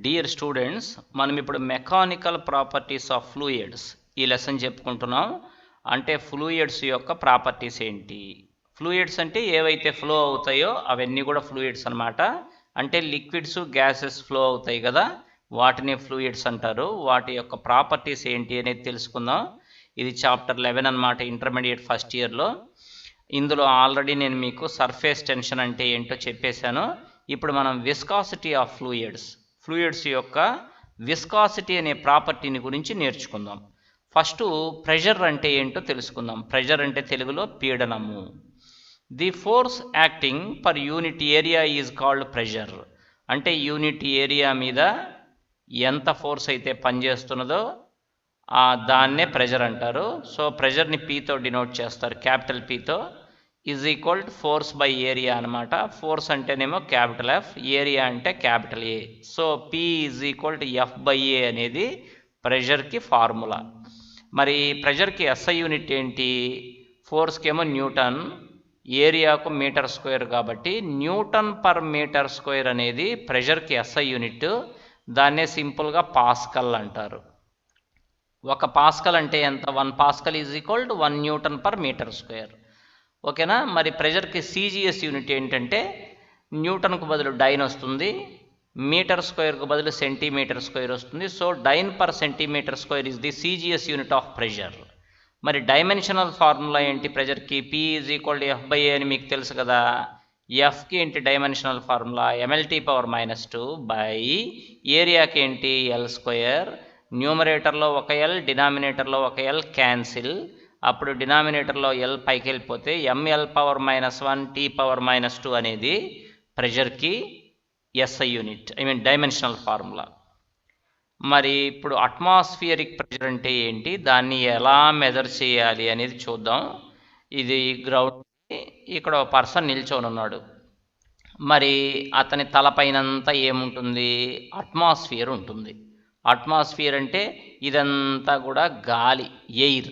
Dear students, మనం ఇప్పుడు mechanical properties of fluids ఈ లెసన్ చెప్పుకుంటున్నాం. అంటే ఫ్లూయిడ్స్ యొక్క ప్రాపర్టీస్ ఏంటి? ఫ్లూయిడ్స్ అంటే ఏవైతే ఫ్లో అవుతాయో అవన్నీ కూడా ఫ్లూయిడ్స్ అన్నమాట. అంటే లిక్విడ్స్, గ్యాసెస్ ఫ్లో అవుతాయి కదా, వాటిని ఫ్లూయిడ్స్ అంటారు. వాటి యొక్క ప్రాపర్టీస్ ఏంటి అనేది తెలుసుకుందాం. ఇది చాప్టర్ 11 అన్నమాట, ఇంటర్మీడియట్ ఫస్ట్ ఇయర్లో. ఇందులో ఆల్రెడీ నేను మీకు సర్ఫేస్ టెన్షన్ అంటే ఏంటో చెప్పేశాను. ఇప్పుడు మనం విస్కాసిటీ ఆఫ్ ఫ్లూయిడ్స్ యొక్క విస్కాసిటీ అనే ప్రాపర్టీని గురించి నేర్చుకుందాం. ఫస్ట్ ప్రెషర్ అంటే ఏంటో తెలుసుకుందాం. ప్రెషర్ అంటే తెలుగులో పీడనము. The force acting per unit area is called pressure. అంటే యూనిట్ ఏరియా మీద ఎంత ఫోర్స్ అయితే పనిచేస్తున్నదో దాన్నే ప్రెషర్ అంటారు. సో ప్రెషర్ని పీతో డినోట్ చేస్తారు, క్యాపిటల్ పీతో. Is equal to force by area అనమాట. ఫోర్స్ అంటేనేమో క్యాపిటల్ ఎఫ్, ఏరియా అంటే capital A. So P is equal to F by A అనేది ప్రెషర్కి ఫార్ములా. మరి ప్రెషర్కి ఎస్ఐ యూనిట్ ఏంటి? ఫోర్స్కి ఏమో న్యూటన్, ఏరియాకు మీటర్ స్క్వేర్, కాబట్టి న్యూటన్ పర్ మీటర్ స్క్వేర్ అనేది ప్రెషర్కి ఎస్ఐ యూనిట్. దాన్నే సింపుల్గా పాస్కల్ అంటారు. ఒక పాస్కల్ అంటే ఎంత? 1 pascal is equal to 1 newton per metre square. ఓకేనా? మరి ప్రెషర్కి సిజిఎస్ యూనిట్ ఏంటంటే న్యూటన్కు బదులు డైన్ వస్తుంది, మీటర్ స్క్వేర్కు బదులు సెంటీమీటర్ స్క్వేర్ వస్తుంది. So dyne per centimetre square is the CGS unit of pressure. మరి డైమెన్షనల్ ఫార్ములా ఏంటి ప్రెషర్కి? P is equal to F by A అని మీకు తెలుసు కదా. ఎఫ్కి ఏంటి dimensional formula? MLT power -2 by ఏరియాకి ఏంటి ఎల్ స్క్వేర్. న్యూమరేటర్లో ఒక ఎల్, డినామినేటర్లో ఒక ఎల్ క్యాన్సిల్. అప్పుడు డినామినేటర్లో ఎల్ పైకి వెళ్ళిపోతే ఎంఎల్ పవర్ -1 టీ పవర్ -2 అనేది ప్రెషర్కి SI unit, I mean dimensional formula. మరి ఇప్పుడు అట్మాస్ఫియరిక్ ప్రెషర్ అంటే ఏంటి, దాన్ని ఎలా మెజర్ చేయాలి అనేది చూద్దాం. ఇది గ్రౌండ్, ఇక్కడ ఒక పర్సన్ నిల్చొని ఉన్నాడు. మరి అతని తలపైనంతా ఏముంటుంది? అట్మాస్ఫియర్ ఉంటుంది. అట్మాస్ఫియర్ అంటే ఇదంతా కూడా గాలి, ఎయిర్.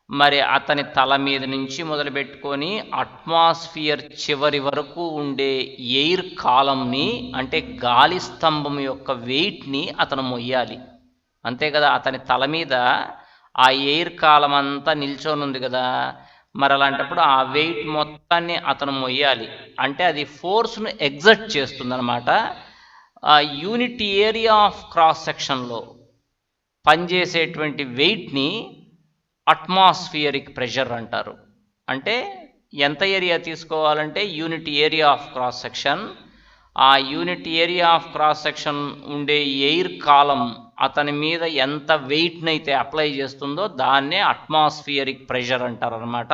మరి అతని తల మీద నుంచి మొదలుపెట్టుకొని అట్మాస్ఫియర్ చివరి వరకు ఉండే ఎయిర్ కాలంని, అంటే గాలి స్తంభం యొక్క వెయిట్ని అతను మొయ్యాలి. అంతే కదా, అతని తల మీద ఆ ఎయిర్ కాలం అంతా నిల్చొని ఉంది కదా. మరి అలాంటప్పుడు ఆ వెయిట్ మొత్తాన్ని అతను మొయ్యాలి. అంటే అది ఫోర్స్ను ఎగ్జర్ట్ చేస్తుంది అనమాట. యూనిట్ ఏరియా ఆఫ్ క్రాస్ సెక్షన్లో పనిచేసేటువంటి వెయిట్ని అట్మాస్ఫియరిక్ ప్రెషర్ అంటారు. అంటే ఎంత ఏరియా తీసుకోవాలంటే unit area of cross section. ఆ unit area of cross section ఉండే ఎయిర్ కాలం అతని మీద ఎంత వెయిట్ని అయితే అప్లై చేస్తుందో దాన్నే అట్మాస్ఫియరిక్ ప్రెషర్ అంటారు అనమాట.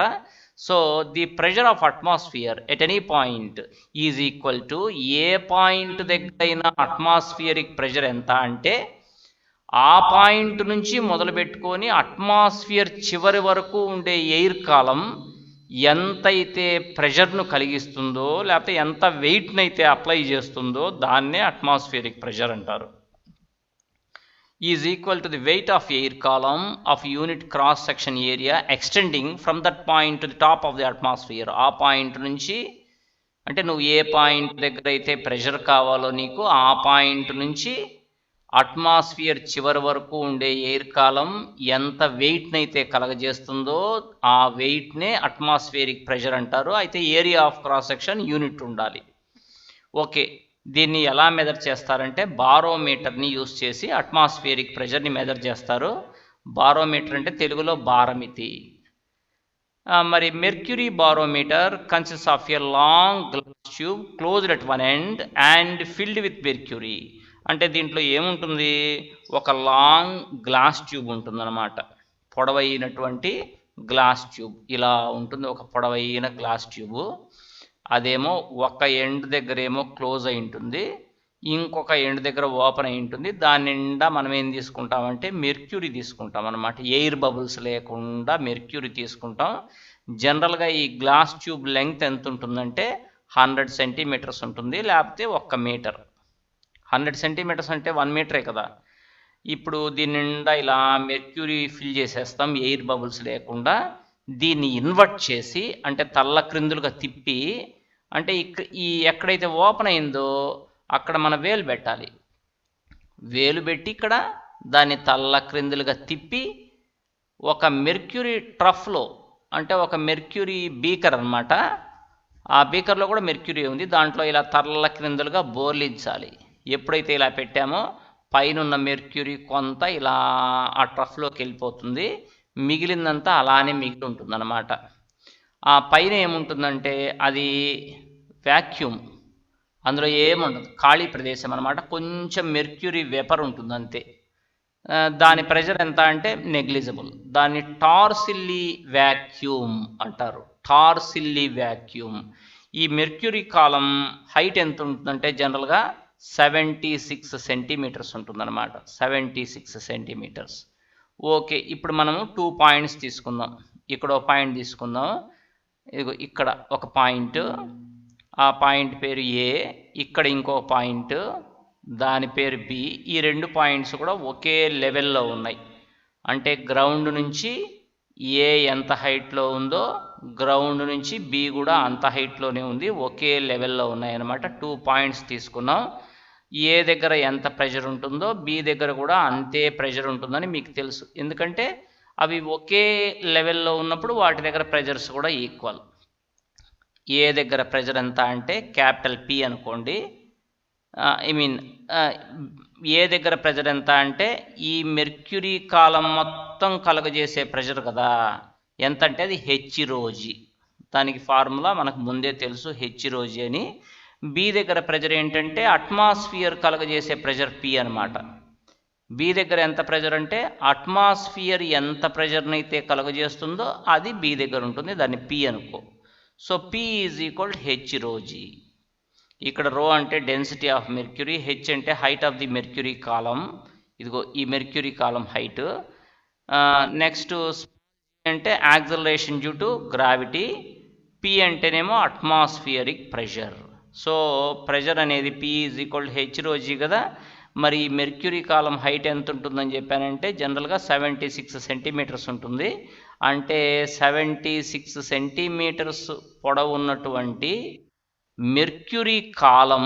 So the pressure of atmosphere at any point is equal to, ఏ పాయింట్ దగ్గరైన అట్మాస్ఫియరిక్ ప్రెషర్ ఎంత అంటే ఆ పాయింట్ నుంచి మొదలుపెట్టుకొని అట్మాస్ఫియర్ చివరి వరకు ఉండే ఎయిర్ కాలం ఎంతైతే ప్రెషర్ను కలిగిస్తుందో, లేకపోతే ఎంత వెయిట్ని అయితే అప్లై చేస్తుందో దాన్నే అట్మాస్ఫియరిక్ ప్రెషర్ అంటారు. Is equal to the weight of air column of unit cross section area extending from that point to the top of the atmosphere. ఆ పాయింట్ నుంచి, అంటే నువ్వు ఏ పాయింట్ దగ్గర అయితే ప్రెషర్ కావాలో నీకు, ఆ పాయింట్ నుంచి అట్మాస్ఫియర్ చివరి వరకు ఉండే ఎయిర్ కాలం ఎంత వెయిట్ని అయితే కలగజేస్తుందో ఆ వెయిట్నే అట్మాస్ఫియరిక్ ప్రెషర్ అంటారు. అయితే area of cross section unit ఉండాలి. ఓకే, దీన్ని ఎలా మెజర్ చేస్తారంటే బారోమీటర్ని యూస్ చేసి అట్మాస్ఫియరిక్ ప్రెషర్ని మెజర్ చేస్తారు. బారోమీటర్ అంటే తెలుగులో బారమితి. మరి mercury barometer consist of a long glass tube closed at one end and filled with mercury. అంటే దీంట్లో ఏముంటుంది? ఒక లాంగ్ గ్లాస్ ట్యూబ్ ఉంటుందన్నమాట. పొడవైనటువంటి గ్లాస్ ట్యూబ్ ఇలా ఉంటుంది, ఒక పొడవైన గ్లాస్ ట్యూబు. అదేమో ఒక ఎండ్ దగ్గర ఏమో క్లోజ్ అయి ఉంటుంది, ఇంకొక ఎండ్ దగ్గర ఓపెన్ అయి ఉంటుంది. దాని నిండా మనం ఏం తీసుకుంటామంటే మెర్క్యూరీ తీసుకుంటాం అనమాట. ఎయిర్ బబుల్స్ లేకుండా మెర్క్యూరీ తీసుకుంటాం. జనరల్గా ఈ గ్లాస్ ట్యూబ్ లెంగ్త్ ఎంత ఉంటుందంటే 100 సెంటీమీటర్స్ ఉంటుంది, లేకపోతే 1 మీటర్. 100 సెంటీమీటర్స్ అంటే 1 మీటరే కదా. ఇప్పుడు దీని నిండా ఇలా మెర్క్యూరీ ఫిల్ చేసేస్తాం ఎయిర్ బబుల్స్ లేకుండా. దీన్ని ఇన్వర్ట్ చేసి, అంటే తల్ల క్రిందులుగా తిప్పి, అంటే ఈ ఎక్కడైతే ఓపెన్ అయిందో అక్కడ మన వేలు పెట్టాలి. వేలు పెట్టి ఇక్కడ దాన్ని తల్ల క్రిందులుగా తిప్పి ఒక మెర్క్యూరీ ట్రఫ్లో, అంటే ఒక మెర్క్యూరీ బీకర్ అన్నమాట, ఆ బీకర్లో కూడా మెర్క్యూరీ ఉంది, దాంట్లో ఇలా తల్ల క్రిందులుగా బోర్లించాలి. ఎప్పుడైతే ఇలా పెట్టామో పైన మెర్క్యూరీ కొంత ఇలా ఆ ట్రఫ్లోకి వెళ్ళిపోతుంది, మిగిలిందంతా అలానే మిగిలి ఉంటుంది అన్నమాట. ఆ పైన ఏముంటుందంటే అది వ్యాక్యూమ్, అందులో ఏముండదు, ఖాళీ ప్రదేశం అన్నమాట. కొంచెం మెర్క్యూరీ వేపర్ ఉంటుంది అంతే. దాని ప్రెషర్ ఎంత అంటే నెగ్లిజిబుల్. దాన్ని టార్సిల్లీ వ్యాక్యూమ్ అంటారు, టార్సిల్లీ వ్యాక్యూమ్. ఈ మెర్క్యూరీ కాలం హైట్ ఎంత ఉంటుందంటే జనరల్గా 76 సెంటీమీటర్స్ ఉంటుందన్నమాట, 76 సెంటీమీటర్స్. ఓకే, ఇప్పుడు మనము 2 పాయింట్స్ తీసుకుందాం. ఇక్కడ ఒక పాయింట్ తీసుకుందాం, ఇదిగో ఇక్కడ ఒక పాయింట్, ఆ పాయింట్ పేరు ఏ, ఇక్కడ ఇంకో పాయింట్ దాని పేరు బి. ఈ 2 పాయింట్స్ కూడా ఒకే లెవెల్లో ఉన్నాయి. అంటే గ్రౌండ్ నుంచి ఏ ఎంత హైట్లో ఉందో గ్రౌండ్ నుంచి బి కూడా అంత హైట్లోనే ఉంది, ఒకే లెవెల్లో ఉన్నాయన్నమాట. 2 పాయింట్స్ తీసుకున్నాం. ఏ దగ్గర ఎంత ప్రెషర్ ఉంటుందో బి దగ్గర కూడా అంతే ప్రెషర్ ఉంటుందని మీకు తెలుసు, ఎందుకంటే అవి ఒకే లెవెల్లో ఉన్నప్పుడు వాటి దగ్గర ప్రెషర్స్ కూడా ఈక్వల్. ఏ దగ్గర ప్రెషర్ ఎంత అంటే క్యాపిటల్ పి అనుకోండి, ఏ దగ్గర ప్రెషర్ ఎంత అంటే ఈ మెర్క్యూరీ కాలం మొత్తం కలుగజేసే ప్రెషర్ కదా, ఎంత అంటే అది హెచ్ రోజీ. దానికి ఫార్ములా మనకు ముందే తెలుసు, హెచ్ రోజీ అని. బి దగ్గర ప్రెషర్ ఏంటంటే అట్మాస్ఫియర్ కలుగజేసే ప్రెషర్ పి అనమాట. బి దగ్గర ఎంత ప్రెషర్ అంటే అట్మాస్ఫియర్ ఎంత ప్రెషర్ని అయితే కలుగజేస్తుందో అది బి దగ్గర ఉంటుంది, దాన్ని పి అనుకో. So P is equal H rho g. ఇక్కడ రో అంటే డెన్సిటీ ఆఫ్ మెర్క్యూరీ, హెచ్ అంటే height of the mercury column, ఇదిగో ఈ మెర్క్యూరీ కాలం హైట్. నెక్స్ట్ అంటే acceleration due to gravity, P అంటేనేమో అట్మాస్ఫియరిక్ ప్రెషర్. సో ప్రెషర్ అనేది P is equal H rho g కదా. మరి మెర్క్యూరీ కాలం హైట్ ఎంత ఉంటుందని చెప్పానంటే జనరల్గా 76 సెంటీమీటర్స్ ఉంటుంది. అంటే 76 సెంటీమీటర్స్ పొడవు ఉన్నటువంటి మెర్క్యూరీ కాలం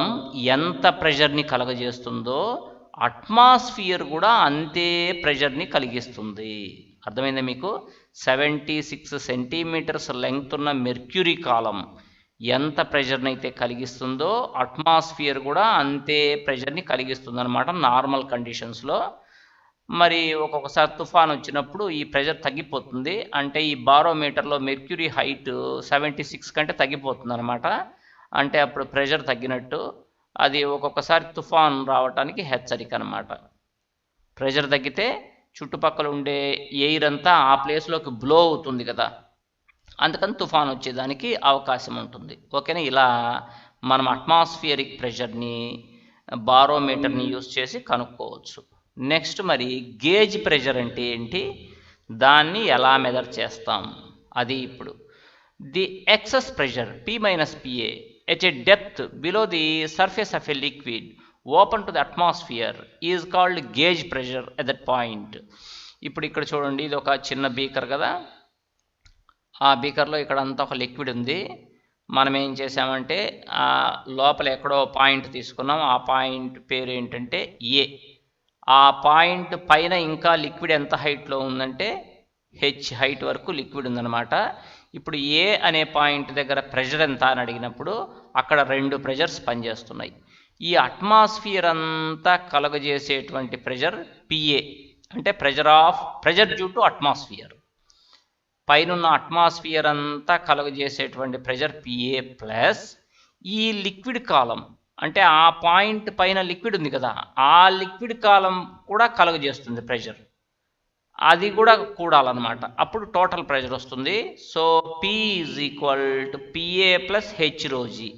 ఎంత ప్రెషర్ని కలగజేస్తుందో అట్మాస్ఫియర్ కూడా అంతే ప్రెషర్ని కలిగిస్తుంది. అర్థమైందా మీకు? 76 సెంటీమీటర్స్ లెంగ్త్ ఉన్న మెర్క్యూరీ కాలం ఎంత ప్రెషర్ని అయితే కలిగిస్తుందో అట్మాస్ఫియర్ కూడా అంతే ప్రెషర్ని కలిగిస్తుంది అనమాట నార్మల్ కండిషన్స్లో. మరి ఒక్కొక్కసారి తుఫాన్ వచ్చినప్పుడు ఈ ప్రెషర్ తగ్గిపోతుంది, అంటే ఈ బారోమీటర్లో మెర్క్యూరీ హైట్ 76 కంటే తగ్గిపోతుంది అనమాట. అంటే అప్పుడు ప్రెషర్ తగ్గినట్టు, అది ఒక్కొక్కసారి తుఫాన్ రావడానికి హెచ్చరిక అనమాట. ప్రెషర్ తగ్గితే చుట్టుపక్కల ఉండే ఎయిర్ అంతా ఆ ప్లేస్లోకి బ్లో అవుతుంది కదా, అందుకని తుఫాన్ వచ్చేదానికి అవకాశం ఉంటుంది. ఓకేనా? ఇలా మనం అట్మాస్ఫియరిక్ ప్రెషర్ని బారోమీటర్ని యూజ్ చేసి కనుక్కోవచ్చు. నెక్స్ట్ మరి గేజ్ ప్రెషర్ అంటే ఏంటి, దాన్ని ఎలా మెజర్ చేస్తాం అది ఇప్పుడు. The excess pressure P minus PA at a depth below the surface of a liquid open to the atmosphere is called gauge pressure at that point. ఇప్పుడు ఇక్కడ చూడండి, ఇది ఒక చిన్న బీకర్ కదా, ఆ బీకర్లో ఇక్కడ అంతా ఒక లిక్విడ్ ఉంది. మనం ఏం చేసామంటే ఆ లోపల ఎక్కడో పాయింట్ తీసుకున్నాం, ఆ పాయింట్ పేరు ఏంటంటే ఏ. ఆ పాయింట్ పైన ఇంకా లిక్విడ్ ఎంత హైట్లో ఉందంటే హెచ్ హైట్ వరకు లిక్విడ్ ఉందన్నమాట. ఇప్పుడు ఏ అనే పాయింట్ దగ్గర ప్రెషర్ ఎంత అని అడిగినప్పుడు అక్కడ 2 ప్రెషర్స్ పనిచేస్తున్నాయి. ఈ అట్మాస్ఫియర్ అంతా కలుగజేసేటువంటి ప్రెషర్ పిఏ, అంటే ప్రెషర్ డ్యూ టు అట్మాస్ఫియర్. పైనున్న అట్మాస్ఫియర్ అంతా కలుగజేసేటువంటి ప్రెషర్ పిఏ ప్లస్ ఈ లిక్విడ్ కాలం, అంటే ఆ పాయింట్ పైన లిక్విడ్ ఉంది కదా, ఆ లిక్విడ్ కాలం కూడా కలుగజేస్తుంది ప్రెషర్, అది కూడా కూడాలన్నమాట. అప్పుడు టోటల్ ప్రెషర్ వస్తుంది. So P is equal to PA plus H rho g.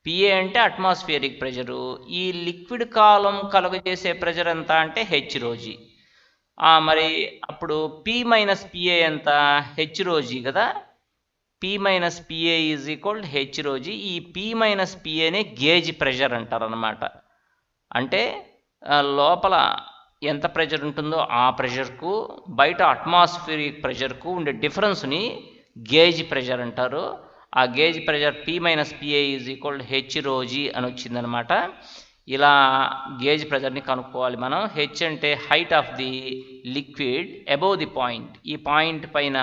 PA అంటే అట్మాస్ఫియరిక్ ప్రెషరు, ఈ లిక్విడ్ కాలం కలుగజేసే ప్రెషర్ ఎంత అంటే హెచ్ రోజీ. మరి అప్పుడు P మైనస్ PA ఎంత, హెచ్ రోజీ కదా. P minus PA is equal H rho g. ఈ P మైనస్ PAనే గేజ్ ప్రెషర్ అంటారు అనమాట. అంటే లోపల ఎంత ప్రెషర్ ఉంటుందో ఆ ప్రెషర్కు బయట అట్మాస్ఫియరిక్ ప్రెషర్కు ఉండే డిఫరెన్స్ని గేజ్ ప్రెషర్ అంటారు. ఆ gauge pressure P minus PA is equal H rho g అని వచ్చిందనమాట. ఇలా గేజ్ ప్రెజర్ని కనుక్కోవాలి మనం. హెచ్ అంటే height of the liquid above the point. ఈ పాయింట్ పైన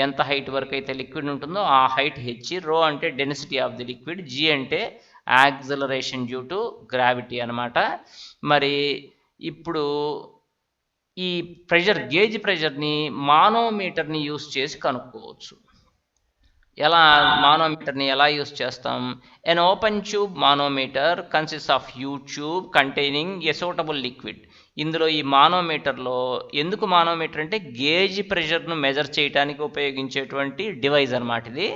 ఎంత హైట్ వరకు అయితే లిక్విడ్ ఉంటుందో ఆ హైట్ హెచ్. రో అంటే density of the liquid. G అంటే యాక్సలరేషన్ డ్యూ టు గ్రావిటీ అనమాట. మరి ఇప్పుడు ఈ ప్రెషర్ గేజ్ ప్రెషర్ని మానోమీటర్ని యూస్ చేసి కనుక్కోవచ్చు. ఎలా మానోమీటర్ని ఎలా యూస్ చేస్తాం? An open tube manometer consist of U tube containing a suitable liquid. ఇందులో ఈ మానోమీటర్లో ఎందుకు మానోమీటర్ అంటే గేజ్ ప్రెషర్ను మెజర్ చేయడానికి ఉపయోగించేటువంటి డివైస్ అనమాట ఇది.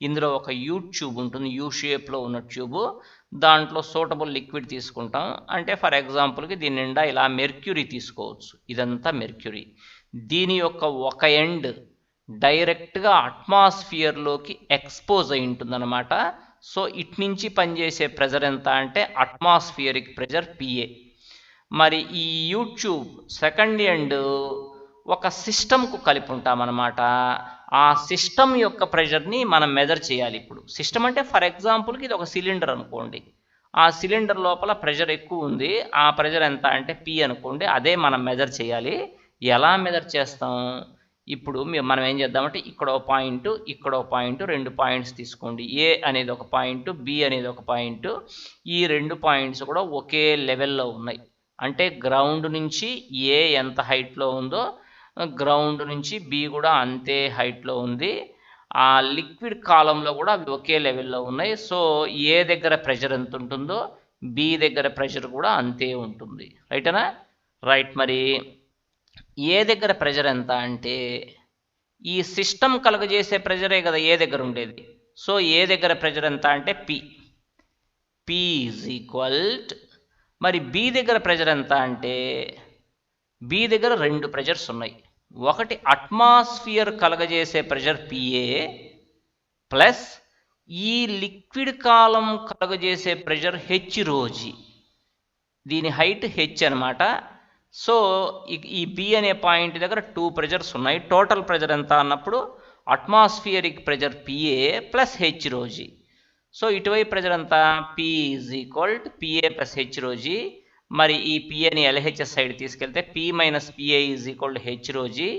ఇందులో ఒక యూ ట్యూబ్ ఉంటుంది, యూ షేప్లో ఉన్న ట్యూబు. దాంట్లో సూటబుల్ లిక్విడ్ తీసుకుంటాం. అంటే ఫర్ ఎగ్జాంపుల్కి దీని నిండా ఇలా మెర్క్యూరీ తీసుకోవచ్చు. ఇదంతా మెర్క్యూరీ. దీని యొక్క ఒక ఎండ్ డైరెక్ట్గా అట్మాస్ఫియర్లోకి ఎక్స్పోజ్ అయి ఉంటుందన్నమాట. సో ఇటు నుంచి పనిచేసే ప్రెజర్ ఎంత అంటే అట్మాస్ఫియరిక్ ప్రెజర్ పిఏ. మరి ఈ యూట్యూబ్ సెకండ్ ఎండ్ ఒక సిస్టమ్కు కలిపి ఉంటామన్నమాట. ఆ సిస్టమ్ యొక్క ప్రెషర్ని మనం మెజర్ చేయాలి. ఇప్పుడు సిస్టమ్ అంటే ఫర్ ఎగ్జాంపుల్కి ఇది ఒక సిలిండర్ అనుకోండి. ఆ సిలిండర్ లోపల ప్రెషర్ ఎక్కువ ఉంది. ఆ ప్రెషర్ ఎంత అంటే పి అనుకోండి. అదే మనం మెజర్ చేయాలి. ఎలా మెజర్ చేస్తాం? ఇప్పుడు మనం ఏం చేద్దామంటే ఇక్కడ ఒక పాయింట్, ఇక్కడ ఒక పాయింట్, 2 పాయింట్స్ తీసుకోండి. ఏ అనేది ఒక పాయింట్, బి అనేది ఒక పాయింట్. ఈ 2 పాయింట్స్ కూడా ఒకే లెవెల్లో ఉన్నాయి. అంటే గ్రౌండ్ నుంచి ఏ ఎంత హైట్లో ఉందో గ్రౌండ్ నుంచి బి కూడా అంతే హైట్లో ఉంది. ఆ లిక్విడ్ కాలంలో కూడా అవి ఒకే లెవెల్లో ఉన్నాయి. సో ఏ దగ్గర ప్రెషర్ ఎంత ఉంటుందో బి దగ్గర ప్రెషర్ కూడా అంతే ఉంటుంది. రైటేనా? రైట్. మరి ఏ దగ్గర ప్రెషర్ ఎంత అంటే ఈ సిస్టమ్ కలుగజేసే ప్రెషరే కదా ఏ దగ్గర ఉండేది. సో ఏ దగ్గర ప్రెషర్ ఎంత అంటే పి. P is equal. మరి బి దగ్గర ప్రెషర్ ఎంత అంటే బి దగ్గర 2 ప్రెషర్స్ ఉన్నాయి. ఒకటి అట్మాస్ఫియర్ కలగజేసే ప్రెషర్ పిఏ ప్లస్ ఈ లిక్విడ్ కాలం కలగజేసే ప్రెషర్ హెచ్ రోజీ. దీని హైట్ హెచ్ అనమాట. సో ఈ బి అనే పాయింట్ దగ్గర 2 ప్రెషర్స్ ఉన్నాయి. టోటల్ ప్రెషర్ ఎంత అన్నప్పుడు atmospheric pressure PA plus H rho g. So ఇటువైపు ప్రెషర్ ఎంత? P is equal to PA plus H rho g. మరి ఈ పిఏని ఎల్హెచ్ఎస్ సైడ్ తీసుకెళ్తే P minus PA is equal to H rho g.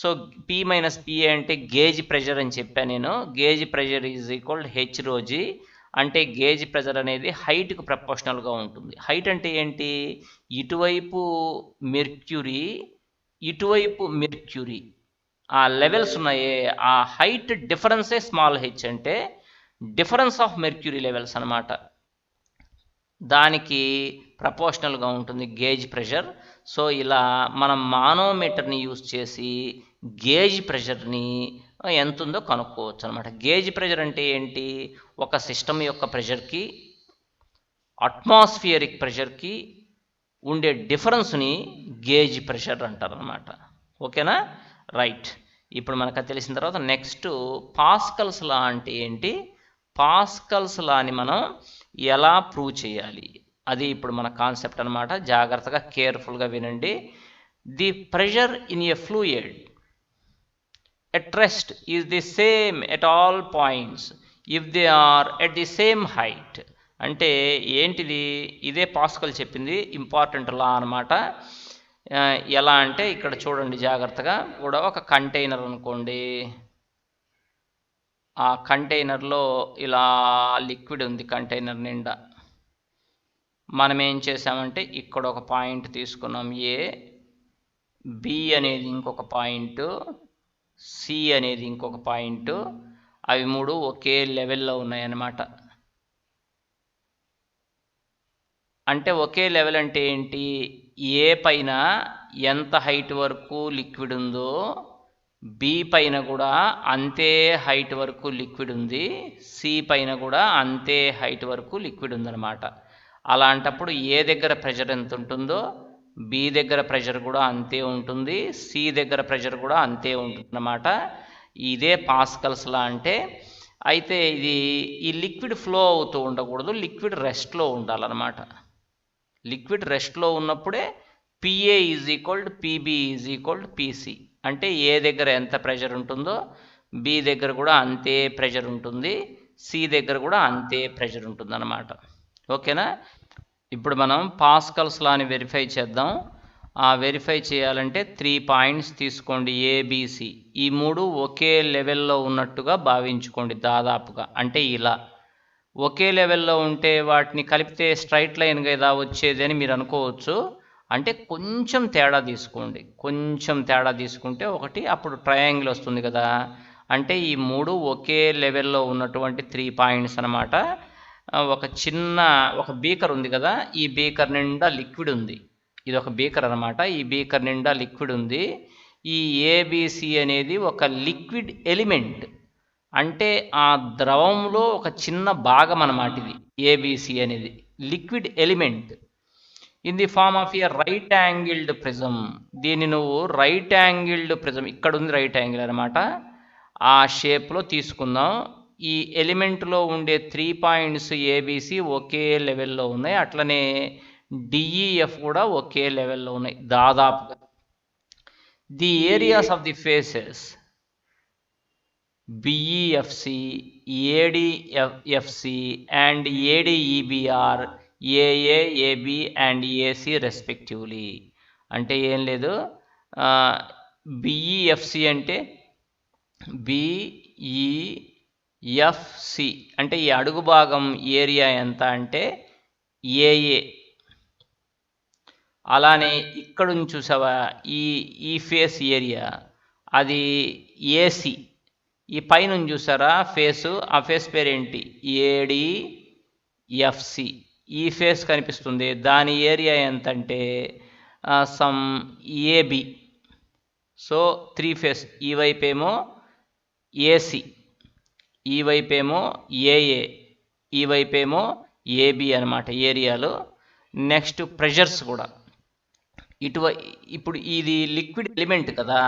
So P minus PA అంటే gauge pressure అని చెప్పాను నేను. Gauge pressure is equal to H rho g. అంటే gauge pressure అనేది హైట్కు ప్రపోర్షనల్గా ఉంటుంది. హైట్ అంటే ఏంటి? ఇటువైపు మెర్క్యూరీ, ఇటువైపు మెర్క్యూరీ, ఆ లెవెల్స్ ఉన్నాయే ఆ హైట్ డిఫరెన్సే స్మాల్ హెచ్ అంటే డిఫరెన్స్ ఆఫ్ మెర్క్యూరీ లెవెల్స్ అనమాట. దానికి ప్రపోర్షనల్గా ఉంటుంది గేజ్ ప్రెషర్. సో ఇలా మనం మానోమీటర్ని యూజ్ చేసి గేజ్ ప్రెషర్ని ఎంత ఉందో కనుక్కోవచ్చు అనమాట. గేజ్ ప్రెషర్ అంటే ఏంటి? ఒక సిస్టమ్ యొక్క ప్రెషర్కి అట్మాస్ఫియరిక్ ప్రెషర్కి ఉండే డిఫరెన్స్ని గేజ్ ప్రెషర్ అంటారు అనమాట. ఓకేనా? రైట్. ఇప్పుడు మనకు అది తెలిసిన తర్వాత నెక్స్ట్ పాస్కల్స్ లా అంటే ఏంటి? పాస్కల్స్ లాని మనం ఎలా ప్రూవ్ చేయాలి అది ఇప్పుడు మన కాన్సెప్ట్ అనమాట. జాగ్రత్తగా కేర్ఫుల్గా వినండి. The pressure in a fluid at rest is the same at all points if they are at the same height. అంటే ఏంటిది? ఇదే పాస్కల్ చెప్పింది ఇంపార్టెంట్ లా అనమాట. ఎలా అంటే ఇక్కడ చూడండి జాగ్రత్తగా. కూడా ఒక కంటైనర్ అనుకోండి. ఆ కంటైనర్లో ఇలా లిక్విడ్ ఉంది కంటైనర్ నిండా. మనం ఏం చేసామంటే ఇక్కడ ఒక పాయింట్ తీసుకున్నాం ఏ, బి అనేది ఇంకొక పాయింట్, సి అనేది ఇంకొక పాయింట్. అవి 3 ఒకే లెవెల్లో ఉన్నాయన్నమాట. అంటే ఒకే లెవెల్ అంటే ఏంటి? ఏ పైన ఎంత హైట్ వరకు లిక్విడ్ ఉందో బి పైన కూడా అంతే హైట్ వరకు లిక్విడ్ ఉంది, సి పైన కూడా అంతే హైట్ వరకు లిక్విడ్ ఉందన్నమాట. అలాంటప్పుడు ఏ దగ్గర ప్రెషర్ ఎంత ఉంటుందో బి దగ్గర ప్రెషర్ కూడా అంతే ఉంటుంది, సి దగ్గర ప్రెషర్ కూడా అంతే ఉంటుంది అన్నమాట. ఇదే పాస్కల్స్ లా అంటే. అయితే ఇది ఈ లిక్విడ్ ఫ్లో అవుతూ ఉండకూడదు, లిక్విడ్ రెస్ట్లో ఉండాలన్నమాట. లిక్విడ్ రెస్ట్లో ఉన్నప్పుడే PA is equal to PB is equal to PC. అంటే ఏ దగ్గర ఎంత ప్రెషర్ ఉంటుందో బి దగ్గర కూడా అంతే ప్రెషర్ ఉంటుంది, సి దగ్గర కూడా అంతే ప్రెషర్ ఉంటుంది అన్నమాట. ఓకేనా? ఇప్పుడు మనం పాస్కల్స్ లాని వెరిఫై చేద్దాం. ఆ వెరిఫై చేయాలంటే 3 పాయింట్స్ తీసుకోండి, ఏబిసి. ఈ 3 ఒకే లెవెల్లో ఉన్నట్టుగా భావించుకోండి దాదాపుగా. అంటే ఇలా ఒకే లెవెల్లో ఉంటే వాటిని కలిపితే స్ట్రైట్ లైన్ కదా వచ్చేది అని మీరు అనుకోవచ్చు. అంటే కొంచెం తేడా తీసుకోండి, కొంచెం తేడా తీసుకుంటే ఒకటి అప్పుడు ట్రయాంగిల్ వస్తుంది కదా. అంటే ఈ 3 ఒకే లెవెల్లో ఉన్నటువంటి 3 పాయింట్స్ అన్నమాట. ఒక బీకర్ ఉంది కదా, ఈ బీకర్ నిండా లిక్విడ్ ఉంది. ఇది ఒక బీకర్ అన్నమాట. ఈ బీకర్ నిండా లిక్విడ్ ఉంది. ఈ ఏబిసి అనేది ఒక లిక్విడ్ ఎలిమెంట్, అంటే ఆ ద్రవంలో ఒక చిన్న భాగం అన్నమాట. ఇది ఏబిసి అనేది liquid element in the form of a right angled prism. దీన్ని నువ్వు రైట్ యాంగిల్డ్ ప్రిజం, ఇక్కడ ఉంది రైట్ యాంగిల్ అనమాట, ఆ షేప్లో తీసుకుందాం. ఈ ఎలిమెంట్లో ఉండే 3 పాయింట్స్ ఏబిసి ఒకే లెవెల్లో ఉన్నాయి, అట్లనే డిఈఎఫ్ కూడా ఒకే లెవెల్లో ఉన్నాయి దాదాపుగా. The areas of the faces BEFC, ADFC and ADEBR AA, AB and AC respectively. అంటే ఏం లేదు, బిఈఎఫ్సి అంటే బిఈఎఫ్సి అంటే ఈ అడుగు భాగం ఏరియా ఎంత అంటే ఏఏ. అలానే ఇక్కడ చూసావా ఈ ఫేస్ ఏరియా అది ఏసి. ఈ పైన చూసారా ఫేసు, ఆ ఫేస్ పేరేంటి ఏడిఎఫ్సి. ఈ ఫేస్ కనిపిస్తుంది, దాని ఏరియా ఎంత అంటే సమ్ ఏబి. సో 3 ఫేస్, ఈ వైపేమో ఏసి, ఈ వైపేమో ఏఏ, ఈ వైపేమో ఏబి అనమాట ఏరియాలో. నెక్స్ట్ ప్రెషర్స్ కూడా ఇప్పుడు ఇది లిక్విడ్ ఎలిమెంట్ కదా,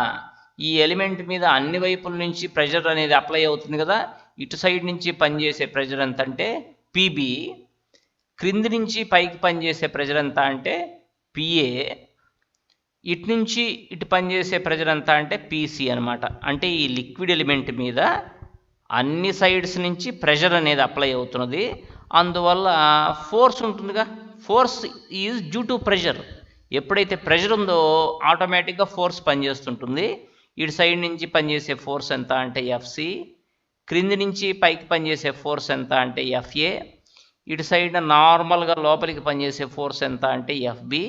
ఈ ఎలిమెంట్ మీద అన్ని వైపుల నుంచి ప్రెషర్ అనేది అప్లై అవుతుంది కదా. ఇటు సైడ్ నుంచి పనిచేసే ప్రెషర్ ఎంత అంటే పిబి, క్రింది నుంచి పైకి పనిచేసే ప్రెషర్ ఎంత అంటే పిఏ, ఇటు నుంచి ఇటు పనిచేసే ప్రెషర్ ఎంత అంటే పీసీ అనమాట. అంటే ఈ లిక్విడ్ ఎలిమెంట్ మీద అన్ని సైడ్స్ నుంచి ప్రెషర్ అనేది అప్లై అవుతున్నది, అందువల్ల ఫోర్స్ ఉంటుందిగా. Force is due to pressure. ఎప్పుడైతే ప్రెషర్ ఉందో ఆటోమేటిక్గా ఫోర్స్ పనిచేస్తుంటుంది. ఇటు సైడ్ నుంచి పనిచేసే ఫోర్స్ ఎంత అంటే ఎఫ్సి, క్రింది నుంచి పైకి పనిచేసే ఫోర్స్ ఎంత అంటే ఎఫ్ఏ, ఇటు సైడ్ నార్మల్గా లోపలికి పనిచేసే ఫోర్స్ ఎంత అంటే ఎఫ్బి.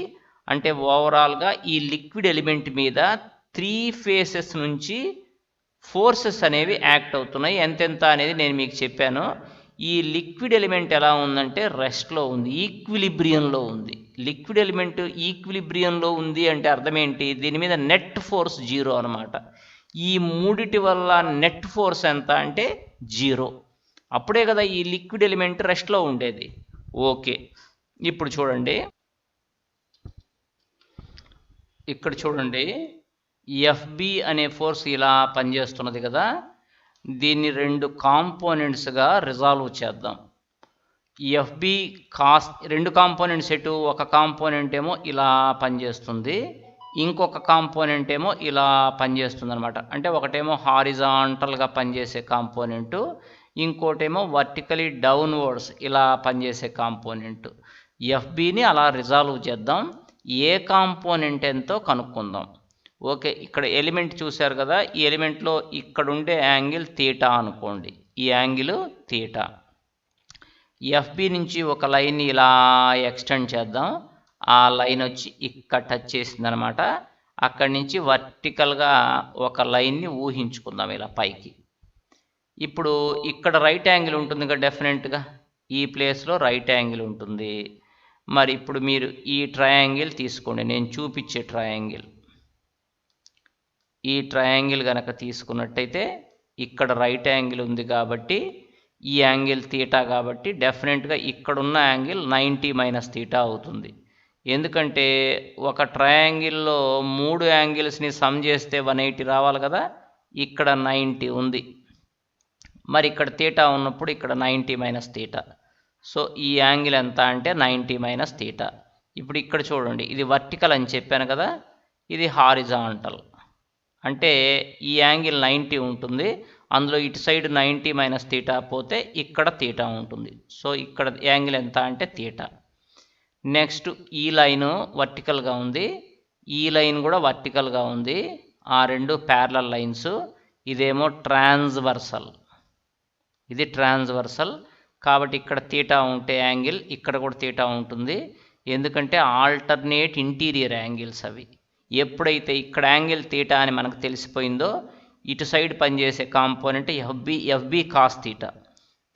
అంటే ఓవరాల్గా ఈ లిక్విడ్ ఎలిమెంట్ మీద 3 ఫేసెస్ నుంచి ఫోర్సెస్ అనేవి యాక్ట్ అవుతున్నాయి. ఎంతెంత అనేది నేను మీకు చెప్పాను. ఈ లిక్విడ్ ఎలిమెంట్ ఎలా ఉందంటే రెస్ట్లో ఉంది, ఈక్విలిబ్రియంలో ఉంది. లిక్విడ్ ఎలిమెంట్ ఈక్విలిబ్రియంలో ఉంది అంటే అర్థం ఏంటి, దీని మీద నెట్ ఫోర్స్ 0 అనమాట. ఈ మూడిటి వల్ల నెట్ ఫోర్స్ ఎంత అంటే 0. అప్పుడే కదా ఈ లిక్విడ్ ఎలిమెంట్ రెస్ట్లో ఉండేది. ఓకే, ఇప్పుడు చూడండి, ఇక్కడ చూడండి, ఎఫ్బి అనే ఫోర్స్ ఇలా పనిచేస్తున్నది కదా. దీన్ని 2 కాంపోనెంట్స్గా రిజాల్వ్ చేద్దాం. ఎఫ్బి కాస్ 2 కాంపోనెంట్స్ ఎటు, ఒక కాంపోనెంట్ ఏమో ఇలా పనిచేస్తుంది, ఇంకొక కాంపోనెంట్ ఏమో ఇలా పనిచేస్తుంది అనమాట. అంటే ఒకటేమో హారిజాంటల్గా పనిచేసే కాంపోనెంటు, ఇంకోటేమో వర్టికలీ డౌన్వర్డ్స్ ఇలా పనిచేసే కాంపోనెంట్. ఎఫ్బిని అలా రిజాల్వ్ చేద్దాం, ఏ కాంపోనెంట్ ఎంతో కనుక్కుందాం. ఓకే, ఇక్కడ ఎలిమెంట్ చూశారు కదా, ఈ ఎలిమెంట్లో ఇక్కడ ఉండే యాంగిల్ తీటా అనుకోండి, ఈ యాంగిల్ తీటా. ఎఫ్బి నుంచి ఒక లైన్ ఇలా ఎక్స్టెండ్ చేద్దాం, ఆ లైన్ వచ్చి ఇక్కడ టచ్ చేసింది అనమాట. అక్కడి నుంచి వర్టికల్గా ఒక లైన్ని ఊహించుకుందాం ఇలా పైకి. ఇప్పుడు ఇక్కడ రైట్ యాంగిల్ ఉంటుంది కదా, డెఫినెట్గా ఈ ప్లేస్లో రైట్ యాంగిల్ ఉంటుంది. మరి ఇప్పుడు మీరు ఈ ట్రయాంగిల్ తీసుకోండి, నేను చూపించే ట్రయాంగిల్. ఈ ట్రయాంగిల్ కనుక తీసుకున్నట్టయితే ఇక్కడ రైట్ యాంగిల్ ఉంది కాబట్టి ఈ యాంగిల్ తీటా, కాబట్టి డెఫినెట్గా ఇక్కడున్న యాంగిల్ 90 మైనస్ తీటా అవుతుంది. ఎందుకంటే ఒక ట్రయాంగిల్లో 3 యాంగిల్స్ని సమ్ చేస్తే 180 రావాలి కదా, ఇక్కడ 90 ఉంది. మరి ఇక్కడ తీటా ఉన్నప్పుడు ఇక్కడ 90 మైనస్ తీటా. సో ఈ యాంగిల్ ఎంత అంటే 90 మైనస్ తీటా. ఇప్పుడు ఇక్కడ చూడండి, ఇది వర్టికల్ అని చెప్పాను కదా, ఇది హారిజాంటల్. అంటే ఈ యాంగిల్ 90 ఉంటుంది, అందులో ఇటు సైడ్ 90 మైనస్ తీటా పోతే ఇక్కడ తీటా ఉంటుంది. సో ఇక్కడ యాంగిల్ ఎంత అంటే తీటా. నెక్స్ట్ ఈ లైను వర్టికల్గా ఉంది, ఈ లైన్ కూడా వర్టికల్గా ఉంది. ఆ రెండు ప్యారలల్ లైన్స్. ఇదేమో ట్రాన్స్వర్సల్, ఇది ట్రాన్స్వర్సల్. కాబట్టి ఇక్కడ తీటా ఉంటే యాంగిల్, ఇక్కడ కూడా తీటా ఉంటుంది. ఎందుకంటే ఆల్టర్నేట్ ఇంటీరియర్ యాంగిల్స్ అవి. ఎప్పుడైతే ఇక్కడ యాంగిల్ తీటా అని మనకు తెలిసిపోయిందో, ఇటు సైడ్ పనిచేసే component FB cos theta.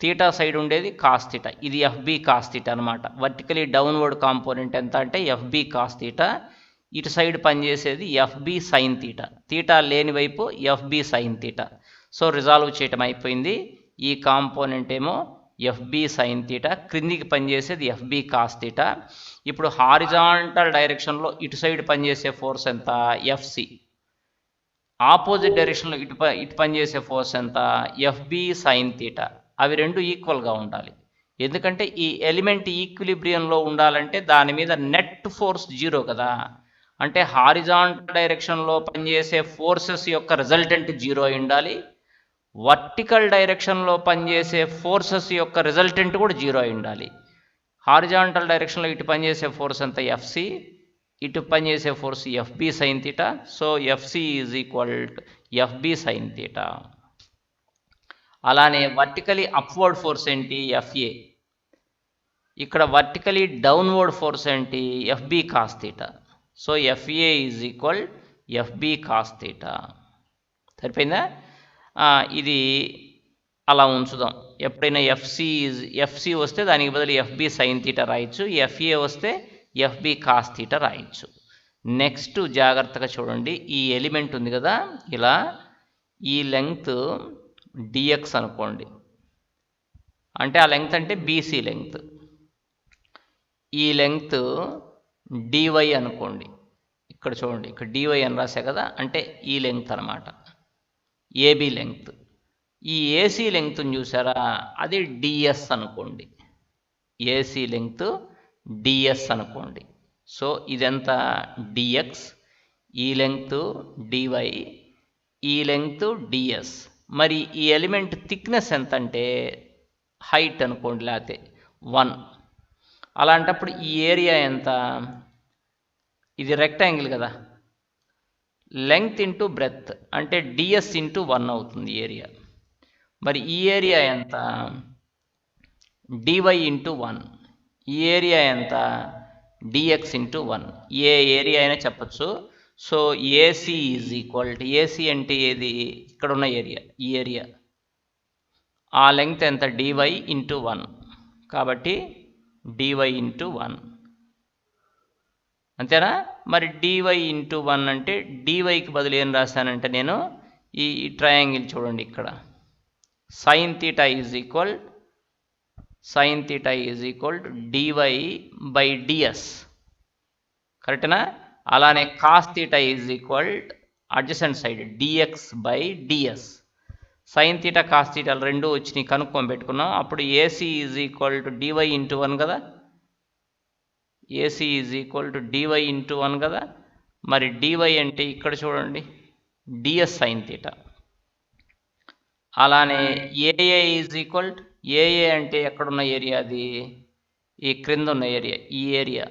Theta side ఉండేది కాస్ తీటా, ఇది ఎఫ్బి కాస్ తీటా అనమాట. వర్టికలీ డౌన్వర్డ్ కాంపోనెంట్ ఎంత అంటే ఎఫ్బి కాస్ తీటా. ఇటు సైడ్ పనిచేసేది ఎఫ్బి సైన్ తీటా. తీటా లేని వైపు FB sine theta. So resolve చేయటం అయిపోయింది. ఈ కాంపోనెంట్ ఏమో ఎఫ్బి సైన్ తీటా, క్రిందికి పనిచేసేది ఎఫ్బి కాస్ తీటా. ఇప్పుడు హారిజాంటల్ డైరెక్షన్లో ఇటు సైడ్ పనిచేసే ఫోర్స్ ఎంత? ఎఫ్సి. ఆపోజిట్ డైరెక్షన్లో ఇటు పనిచేసే ఫోర్స్ ఎంత? FB sine theta. అవి రెండు ఈక్వల్గా ఉండాలి. ఎందుకంటే ఈ ఎలిమెంట్ ఈక్విలిబ్రియంలో ఉండాలంటే దాని మీద నెట్ ఫోర్స్ జీరో కదా. అంటే హారిజాంటల్ డైరెక్షన్లో పనిచేసే ఫోర్సెస్ యొక్క రిజల్టెంట్ జీరో అయి ఉండాలి. వర్టికల్ డైరెక్షన్లో పనిచేసే ఫోర్సెస్ యొక్క రిజల్టెంట్ కూడా జీరో అయి ఉండాలి. హారిజాంటల్ డైరెక్షన్లో ఇటు పనిచేసే ఫోర్స్ ఎంత? ఎఫ్సి. ఇటు పనిచేసే force FB sine theta. So FC is equal to FB sine theta. అలానే వర్టికలీ అప్వర్డ్ ఫోర్స్ ఏంటి? ఎఫ్ఏ. ఇక్కడ వర్టికలీ డౌన్వర్డ్ ఫోర్స్ ఏంటి? FB cos theta. So FA is equal FB cos theta. సరిపోయిందా? ఇది అలా ఉంచుదాం. ఎప్పుడైనా ఎఫ్సి వస్తే దానికి బదులు ఎఫ్బి సైన్ తీటా రాయొచ్చు, ఎఫ్ఏ వస్తే ఎఫ్బి కాస్ తీటా రాయొచ్చు. నెక్స్ట్ జాగ్రత్తగా చూడండి. ఈ ఎలిమెంట్ ఉంది కదా, ఇలా ఈ లెంగ్త్ డిఎక్స్ అనుకోండి. అంటే ఆ లెంగ్త్ అంటే బీసీ లెంగ్త్. ఈ లెంగ్త్ డివై అనుకోండి. ఇక్కడ చూడండి, ఇక్కడ డివై అని రాసా కదా, అంటే ఈ లెంగ్త్ అనమాట, ఏబి లెంగ్త్. ఈ ఏసీ లెంగ్త్ని చూసారా, అది డిఎస్ అనుకోండి. ఏసీ లెంగ్త్ డిఎస్ అనుకోండి. సో ఇదంతా డిఎక్స్, ఈ లెంగ్త్ డివై, ఈ లెంగ్త్ డిఎస్. మరి ఈ ఎలిమెంట్ థిక్నెస్ ఎంత అంటే హైట్ అనుకోండి, లేకపోతే 1. అలాంటప్పుడు ఈ ఏరియా ఎంత? ఇది రెక్టాంగిల్ కదా, లెంగ్త్ ఇంటూ బ్రెత్ అంటే డిఎస్ ఇంటూ 1 అవుతుంది ఏరియా. మరి ఈ ఏరియా ఎంత? DY into 1. ఈ ఏరియా ఎంత? DX into 1. ఏ ఏరియా అయినా చెప్పచ్చు. So AC is equal to, AC అంటే ఏది? ఇక్కడ ఉన్న ఏరియా, ఈ ఏరియా. ఆ లెంగ్త్ ఎంత? DY into 1. కాబట్టి డివై ఇంటూ 1, అంతేనా? మరి డివై ఇంటూ 1 అంటే డివైకి బదులు ఏం రాశానంటే నేను ఈ ట్రయాంగిల్ చూడండి, ఇక్కడ sine theta is equal to DY by DS. కరెక్టేనా? అలానే cos theta is equal adjacent side DX by DS. Sine theta cos తీటాలు రెండు వచ్చి కనుక్కొని పెట్టుకున్నాం. అప్పుడు AC is equal to DY into 1 కదా, AC is equal to DY into 1 కదా. మరి డివై అంటే ఇక్కడ చూడండి డిఎస్ సైన్ తీటా. అలానే ఏఏ ఈజ్ ఈక్వల్ టు, ఏఏ అంటే ఎక్కడున్న ఏరియా? అది ఈ క్రింద ఉన్న ఏరియా, ఈ ఏరియా.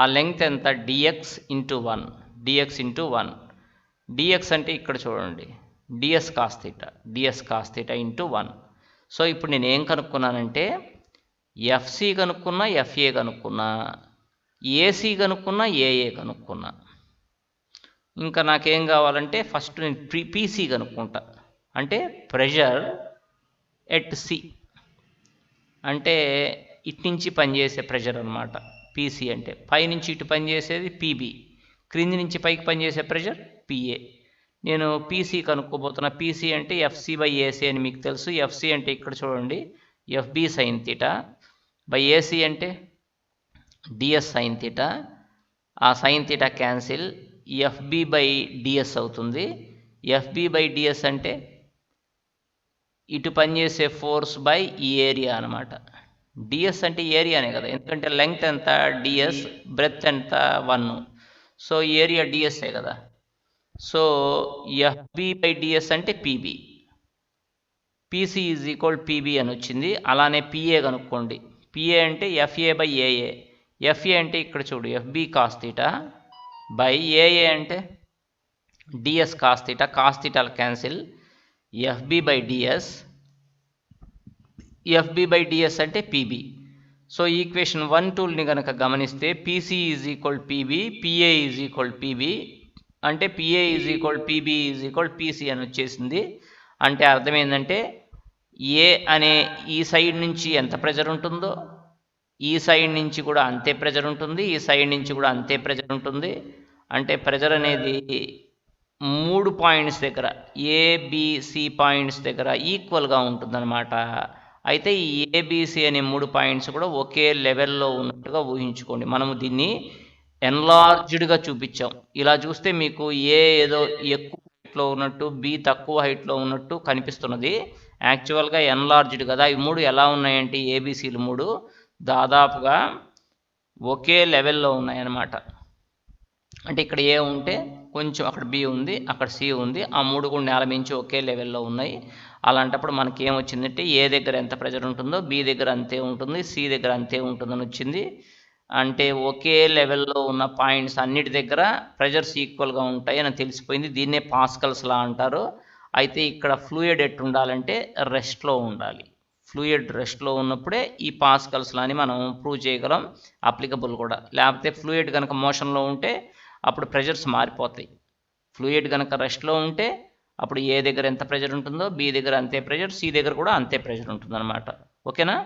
ఆ లెంగ్త్ ఎంత? DX into 1, DX into 1. DX అంటే ఇక్కడ చూడండి DS cos theta into 1. So ఇప్పుడు నేను ఏం కనుక్కున్నానంటే ఎఫ్సి కనుక్కున్నా, ఎఫ్ఏ కనుక్కున్నా, ఏసీ కనుక్కున్నా, ఏఏ కనుక్కున్నా. ఇంకా నాకేం కావాలంటే ఫస్ట్ నేను పీసీ కనుక్కుంటా. అంటే ప్రెషర్ ఎట్ సి, అంటే ఇటు నుంచి పనిచేసే ప్రెషర్ అనమాట. పీసీ అంటే పైనుంచి ఇటు పనిచేసేది పీబీ, క్రింది నుంచి పైకి పనిచేసే ప్రెషర్ పిఏ. నేను పీసీ కనుక్కోబోతున్నా. పీసీ అంటే ఎఫ్సి బై ఏసీ అని మీకు తెలుసు. ఎఫ్సి అంటే ఇక్కడ చూడండి FB sine theta by AC అంటే డిఎస్ సైన్ తీటా. ఆ sine theta cancel, FB by DS అవుతుంది. ఎఫ్బి బై డిఎస్ అంటే ఇటు పనిచేసే ఫోర్స్ బై ఈ ఏరియా అనమాట. డిఎస్ అంటే ఏరియానే కదా, ఎందుకంటే లెంగ్త్ ఎంత? డిఎస్, బ్రెత్ ఎంత? 1. సో ఏరియా డిఎస్ఏ కదా. సో ఎఫ్బి బై డిఎస్ అంటే PB. PC is equal PB అని వచ్చింది. అలానే పిఏ కనుక్కోండి. పిఏ అంటే ఎఫ్ఏ బై ఏఏ. ఎఫ్ఏ అంటే ఇక్కడ చూడు FB cos theta by AA అంటే డిఎస్ కాస్ థీటాలు cancel, FB by DS, FB by DS అంటే పీబీ. సో ఈక్వేషన్ 1, 2ని కనుక గమనిస్తే PC is equal PB, PA is equal PB, అంటే PA is equal PB is equal PC అని వచ్చేసింది. అంటే అర్థం ఏంటంటే ఏ అనే ఈ సైడ్ నుంచి ఎంత ప్రెజర్ ఉంటుందో ఈ సైడ్ నుంచి కూడా అంతే ప్రెజర్ ఉంటుంది, ఈ సైడ్ నుంచి కూడా అంతే ప్రెజర్ ఉంటుంది. అంటే ప్రెజర్ అనేది 3 పాయింట్స్ దగ్గర ఏబిసి పాయింట్స్ దగ్గర ఈక్వల్గా ఉంటుందన్నమాట. అయితే ఈ ఏబిసి అనే 3 పాయింట్స్ కూడా ఒకే లెవెల్లో ఉన్నట్టుగా ఊహించుకోండి. మనము దీన్ని ఎన్లార్జ్డ్గా చూపించాం. ఇలా చూస్తే మీకు ఏ ఏదో ఎక్కువ హైట్లో ఉన్నట్టు, బి తక్కువ హైట్లో ఉన్నట్టు కనిపిస్తున్నది. యాక్చువల్గా ఎన్లార్జ్డ్ కదా. ఈ 3 ఎలా ఉన్నాయంటే ఏబిసిలు 3 దాదాపుగా ఒకే లెవెల్లో ఉన్నాయన్నమాట. అంటే ఇక్కడ ఏ ఉంటే కొంచెం అక్కడ బి ఉంది, అక్కడ సి ఉంది, ఆ 3 కూడా నేల మించి ఒకే లెవెల్లో ఉన్నాయి. అలాంటప్పుడు మనకి ఏమొచ్చిందంటే ఏ దగ్గర ఎంత ప్రెజర్ ఉంటుందో బి దగ్గర అంతే ఉంటుంది, సి దగ్గర అంతే ఉంటుందని వచ్చింది. అంటే ఒకే లెవెల్లో ఉన్న పాయింట్స్ అన్నిటి దగ్గర ప్రెజర్స్ ఈక్వల్గా ఉంటాయి అని తెలిసిపోయింది. దీన్నే పాస్కల్స్ లా అంటారు. అయితే ఇక్కడ ఫ్లూయిడ్ ఎట్టు ఉండాలంటే రెస్ట్లో ఉండాలి. ఫ్లూయిడ్ రెస్ట్లో ఉన్నప్పుడే ఈ పాస్కల్స్ లాని మనం ప్రూవ్ చేయగలం, అప్లికబుల్ కూడా. లేకపోతే ఫ్లూయిడ్ కనుక మోషన్లో ఉంటే అప్పుడు ప్రెజర్స్ మారిపోతాయి. ఫ్లూయిడ్ కనుక రెస్ట్లో ఉంటే అప్పుడు ఏ దగ్గర ఎంత ప్రెజర్ ఉంటుందో బి దగ్గర అంతే ప్రెజర్, సి దగ్గర కూడా అంతే ప్రెజర్ ఉంటుందన్నమాట. ఓకేనా?